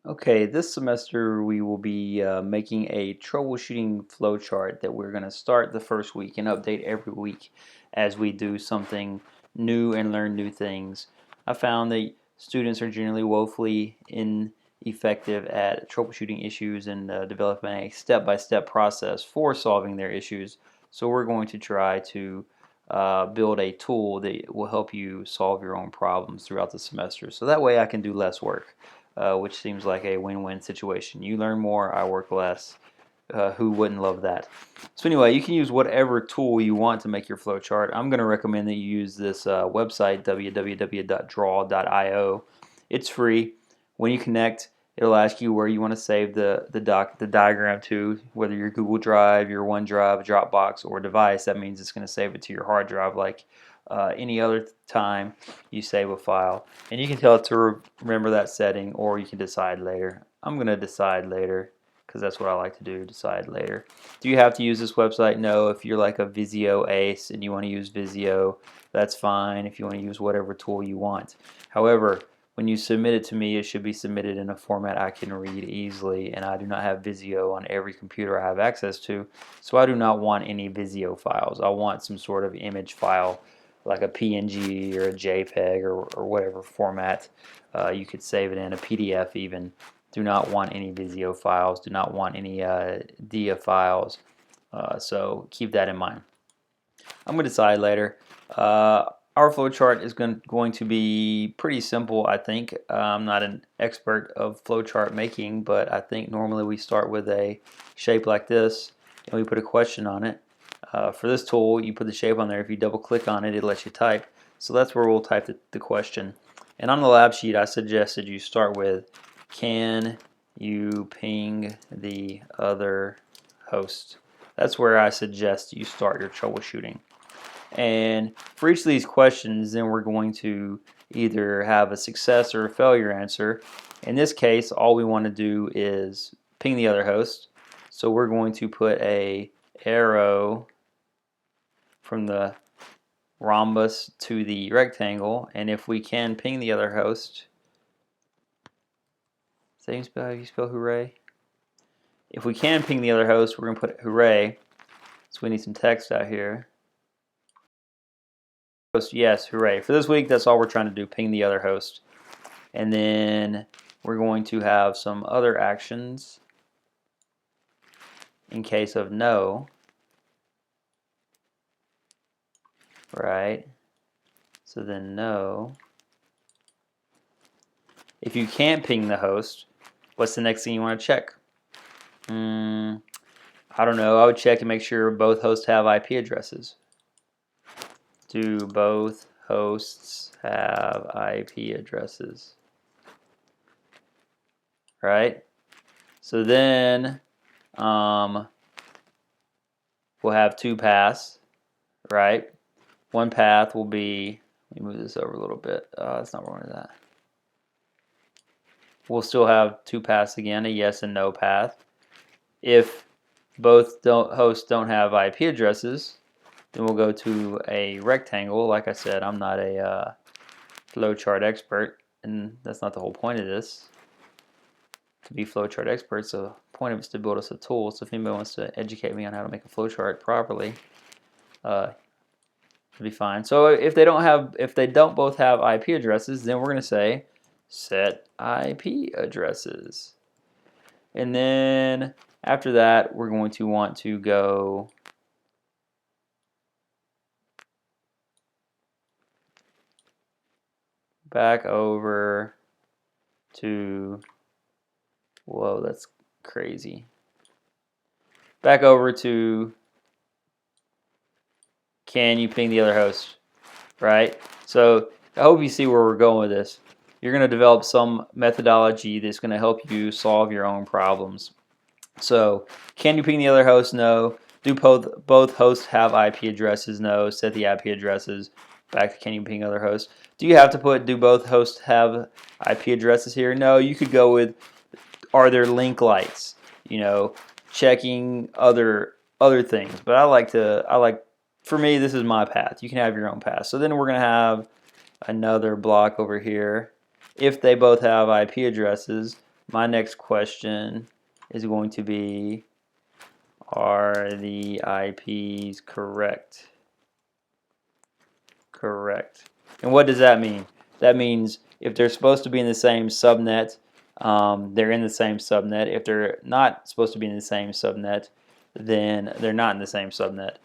Okay, this semester we will be making a troubleshooting flowchart that we're going to start the first week and update every week as we do something new and learn new things. I found that students are generally woefully ineffective at troubleshooting issues and developing a step-by-step process for solving their issues. So we're going to try to build a tool that will help you solve your own problems throughout the semester. So that way I can do less work. Which seems like a win-win situation. You learn more, I work less. Who wouldn't love that? So anyway, you can use whatever tool you want to make your flowchart. I'm going to recommend that you use this website, www.draw.io. It's free. When you connect, it'll ask you where you want to save the diagram to, whether your Google Drive, your OneDrive, Dropbox, or device. That means it's going to save it to your hard drive like any other time you save a file. And you can tell it to remember that setting, or you can decide later. I'm going to decide later because that's what I like to do, decide later. Do you have to use this website? No. If you're like a Visio ace and you want to use Visio, that's fine if you want to use whatever tool you want. However, when you submit it to me, it should be submitted in a format I can read easily, and I do not have Visio on every computer I have access to, so I do not want any Visio files. I want some sort of image file like a PNG or a JPEG or whatever format you could save it in, a PDF even. Do not want any Visio files, do not want any DIA files, so keep that in mind. I'm going to decide later. Our flowchart is going to be pretty simple, I think. I'm not an expert of flowchart making, but I think normally we start with a shape like this and we put a question on it. For this tool, you put the shape on there. If you double click on it, it lets you type. So that's where we'll type the question. And on the lab sheet, I suggested you start with, can you ping the other host? That's where I suggest you start your troubleshooting. And for each of these questions, then we're going to either have a success or a failure answer. In this case, all we want to do is ping the other host. So we're going to put a arrow from the rhombus to the rectangle, and if we can ping the other host, same spell how you spell hooray. If we can ping the other host, we're going to put hooray. So we need some text out here. Yes, hooray. For this week, that's all we're trying to do, ping the other host. And then we're going to have some other actions in case of no. Right? So then no. If you can't ping the host, what's the next thing you want to check? I don't know. I would check and make sure both hosts have IP addresses. Do both hosts have IP addresses? Right? So then we'll have two paths, right? One path will be, let me move this over a little bit. That's not where I wanted that. We'll still have two paths again, a yes and no path. If both hosts don't have IP addresses, then we'll go to a rectangle. Like I said, I'm not a flowchart expert, and that's not the whole point of this, to be flowchart experts. So the point of it is to build us a tool. So if anybody wants to educate me on how to make a flowchart properly, it'll be fine. So if they don't both have IP addresses, then we're going to say set IP addresses. And then after that, we're going to want to go back over to, whoa, that's crazy. Back over to, can you ping the other host, right? So I hope you see where we're going with this. You're going to develop some methodology that's going to help you solve your own problems. So, can you ping the other host? No. Do both hosts have IP addresses? No. Set the IP addresses. Back to can you ping other hosts? Do you have to put do both hosts have IP addresses here? No. You could go with, are there link lights? You know, checking other things. But I like for me, this is my path. You can have your own path. So then we're going to have another block over here. If they both have IP addresses, my next question is going to be, are the IPs correct? Correct. And what does that mean? That means if they're supposed to be in the same subnet, they're in the same subnet. If they're not supposed to be in the same subnet, then they're not in the same subnet.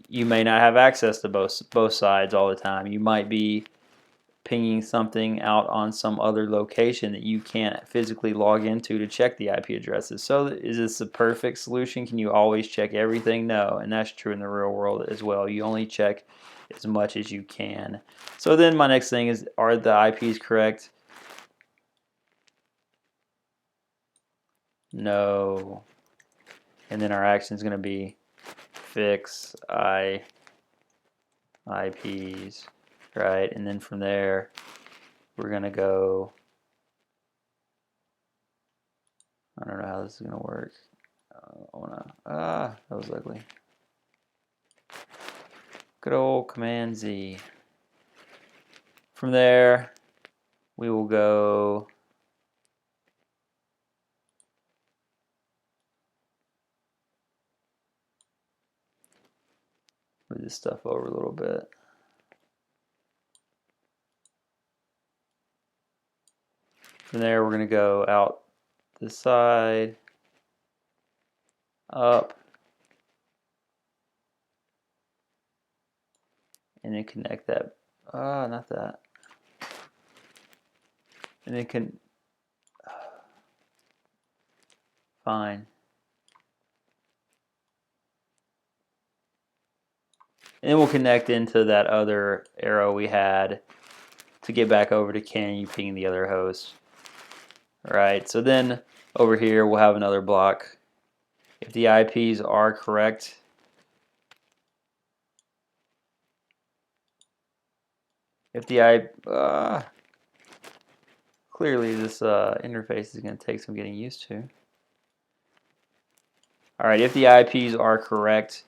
You may not have access to both sides all the time. You might be pinging something out on some other location that you can't physically log into to check the IP addresses. So is this a perfect solution? Can you always check everything? No, and that's true in the real world as well. You only check as much as you can. So then my next thing is, are the IPs correct? No. And then our action is going to be fix IPs, right? And then from there, we're going to go, I don't know how this is going to work. That was ugly. Good old Command Z. From there, we will go move this stuff over a little bit. From there, we're going to go out this side, up, and then connect that. Not that. And then can fine. And then we'll connect into that other arrow we had to get back over to can you ping the other host. Alright, so then over here we'll have another block. If the IPs are correct, clearly this interface is going to take some getting used to. Alright, if the IPs are correct,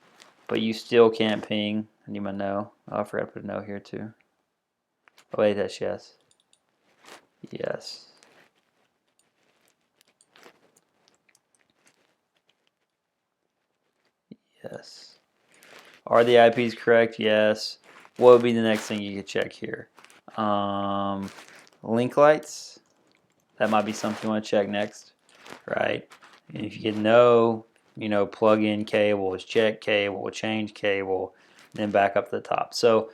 but you still can't ping, I need my no. Oh, I forgot to put a no here too. Oh wait, that's yes. Yes. Yes. Are the IPs correct? Yes. What would be the next thing you could check here? Link lights. That might be something you want to check next, right? And if you get no, plug in cables, check cable, change cable, then back up to the top. So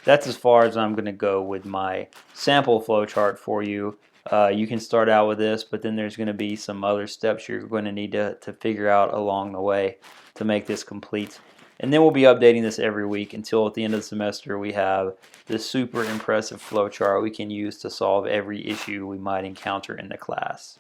that's as far as I'm going to go with my sample flowchart for you. You can start out with this, but then there's going to be some other steps you're going to need to figure out along the way to make this complete. And then we'll be updating this every week until at the end of the semester we have this super impressive flowchart we can use to solve every issue we might encounter in the class.